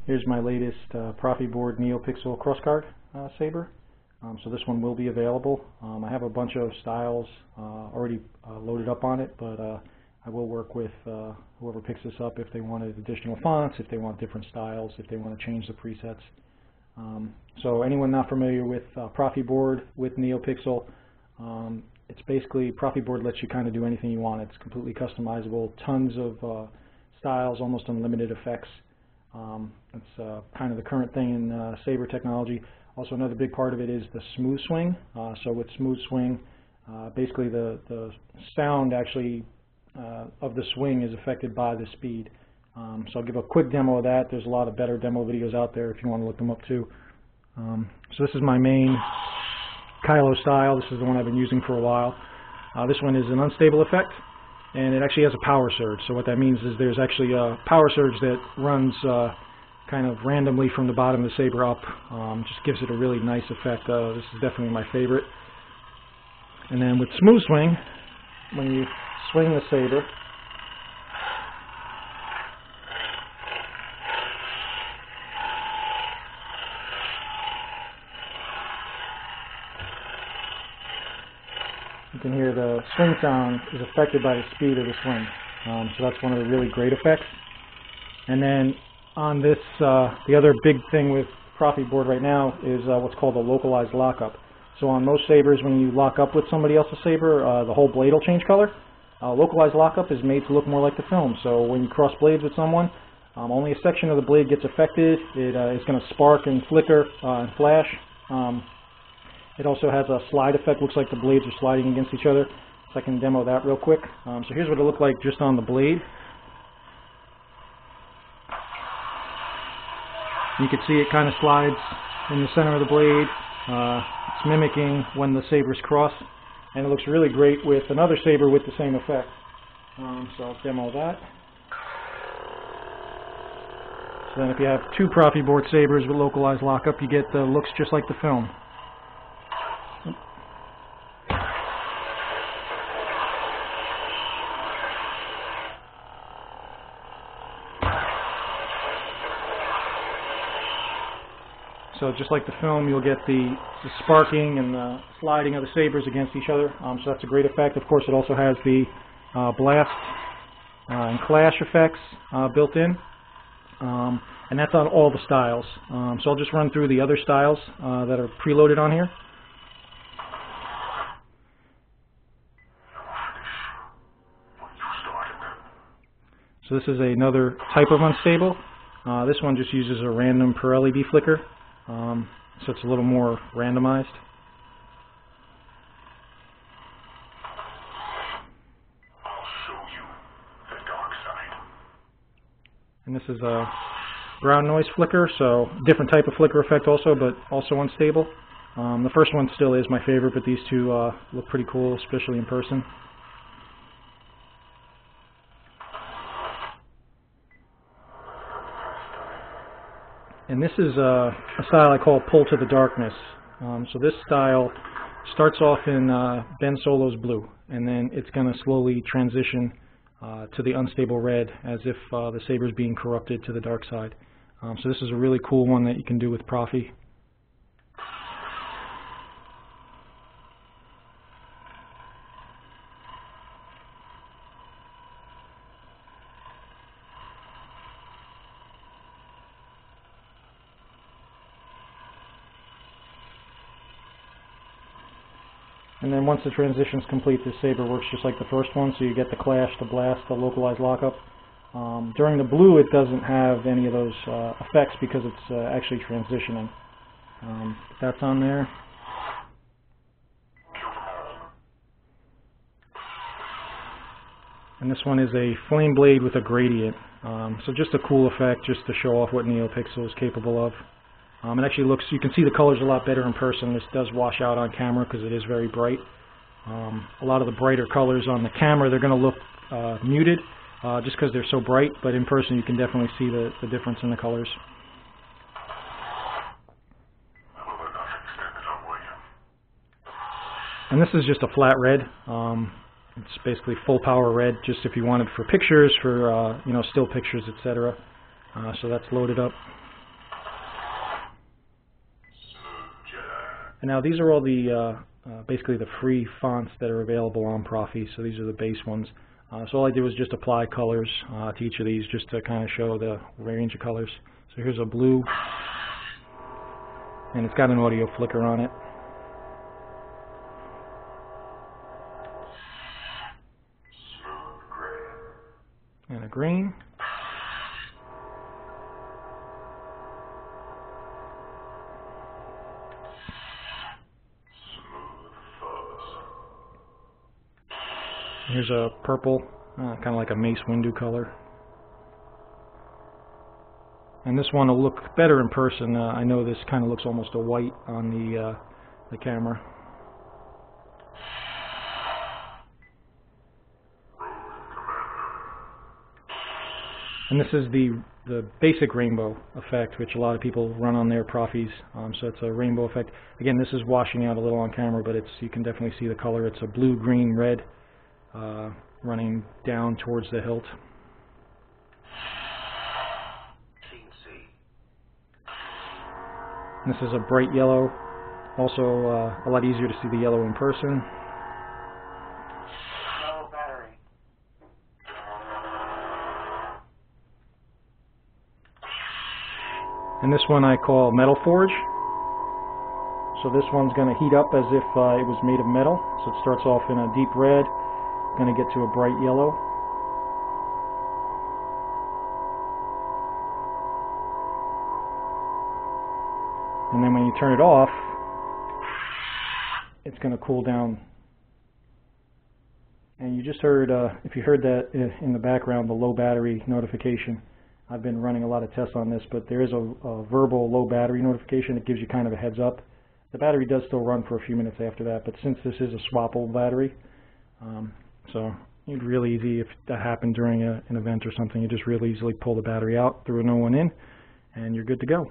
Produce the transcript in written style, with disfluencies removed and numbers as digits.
Here's my latest Proffieboard Neopixel Crossguard Saber. So this one will be available. I have a bunch of styles already loaded up on it, but I will work with whoever picks this up if they wanted additional fonts, if they want different styles, if they want to change the presets. So anyone not familiar with Proffieboard with Neopixel, it's basically Proffieboard lets you kind of do anything you want. It's completely customizable, tons of styles, almost unlimited effects. It's kind of the current thing in Saber technology. Also, another big part of it is the smooth swing. So with smooth swing, basically the sound actually of the swing is affected by the speed. So I'll give a quick demo of that. There's a lot of better demo videos out there if you want to look them up too. So this is my main Kylo style. This is the one I've been using for a while. This one is an unstable effect, and it actually has a power surge. So what that means is there's actually a power surge that runs kind of randomly from the bottom of the Saber up. Just gives it a really nice effect. This is definitely my favorite. And then with smooth swing, when you swing the Saber, you can hear the swing sound is affected by the speed of the swing. So that's one of the really great effects. And then on this, the other big thing with Proffieboard right now is what's called a Localized Lockup. So on most Sabers, when you lock up with somebody else's Saber, the whole blade will change color. Localized Lockup is made to look more like the film. So when you cross blades with someone, only a section of the blade gets affected. It is going to spark and flicker and flash. It also has a slide effect. Looks like the blades are sliding against each other. So I can demo that real quick. So here's what it looked like just on the blade. You can see it kind of slides in the center of the blade. It's mimicking when the Sabers cross. And it looks really great with another Saber with the same effect. So I'll demo that. So then if you have two Proffieboard Sabers with Localized Lockup, you get the looks just like the film. So just like the film, you'll get the sparking and the sliding of the Sabers against each other. So that's a great effect. Of course, it also has the blast and clash effects built in. And that's on all the styles. So I'll just run through the other styles that are preloaded on here. So this is another type of unstable. This one just uses a random per LED flicker. So it's a little more randomized. I'll show you the dark side. And this is a ground noise flicker, so different type of flicker effect also, but also unstable. The first one still is my favorite, but these two look pretty cool, especially in person. And this is a style I call Pull to the Darkness. So this style starts off in Ben Solo's blue, and then it's going to slowly transition to the unstable red as if the Saber's being corrupted to the dark side. So this is a really cool one that you can do with Proffi. And then once the transition is complete, this Saber works just like the first one, so you get the clash, the blast, the localized lockup. During the blue, it doesn't have any of those effects because it's actually transitioning. That's on there. And this one is a flame blade with a gradient. So just a cool effect, just to show off what Neopixel is capable of. It actually looks, you can see the colors a lot better in person. This does wash out on camera because it is very bright. A lot of the brighter colors on the camera, they're going to look muted just because they're so bright, but in person you can definitely see the difference in the colors. And this is just a flat red. It's basically full power red, just if you wanted for pictures, for you know, still pictures, etc. So that's loaded up. And now these are all the basically the free fonts that are available on Proffi, so these are the base ones. So all I did was just apply colors to each of these just to kind of show the range of colors. So here's a blue, and it's got an audio flicker on it. Smooth gray. And a green. Here's a purple, kind of like a mace window color. And this one will look better in person. I know this kind of looks almost a white on the camera. And this is the basic rainbow effect, which a lot of people run on their Proffis. So it's a rainbow effect. Again, this is washing out a little on camera, but you can definitely see the color. It's a blue, green, red. Running down towards the hilt. And this is a bright yellow, also a lot easier to see the yellow in person. No battery. And this one I call Metal Forge. So this one's going to heat up as if it was made of metal. So it starts off in a deep red. Going to get to a bright yellow. And then when you turn it off, it's going to cool down. And you just heard, if you heard that in the background, the low battery notification. I've been running a lot of tests on this, but there is a verbal low battery notification. It gives you kind of a heads up. The battery does still run for a few minutes after that, but since this is a swappable battery, so it's really easy if that happened during an event or something. You just really easily pull the battery out, throw a new one in, and you're good to go.